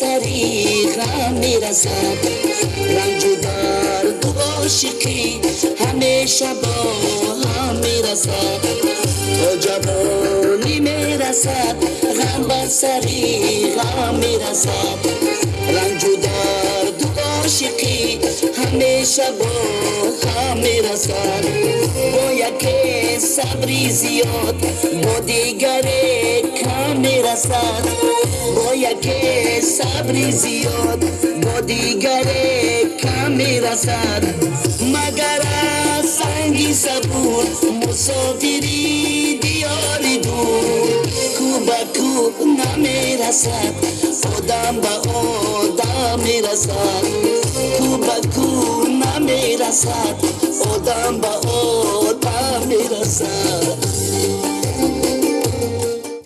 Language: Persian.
سری غم میرسد، رنج و درد و عاشقی همیشه با هم میرسد. تا جوانی میرسد غم بر سری غم میرسد، رنج و درد و عاشقی همیشه با هم میرسد. با یک صبری زیاد با دیگر کم میرسد، با یک صبری زیاد با دیگر کم میرسد. مگر از سنگی صبور مسافری دیاری دور، کو به کو نمیرسد آدم به آدم میرسد، کو به کو نمیرسد آدم به آدم میرسد.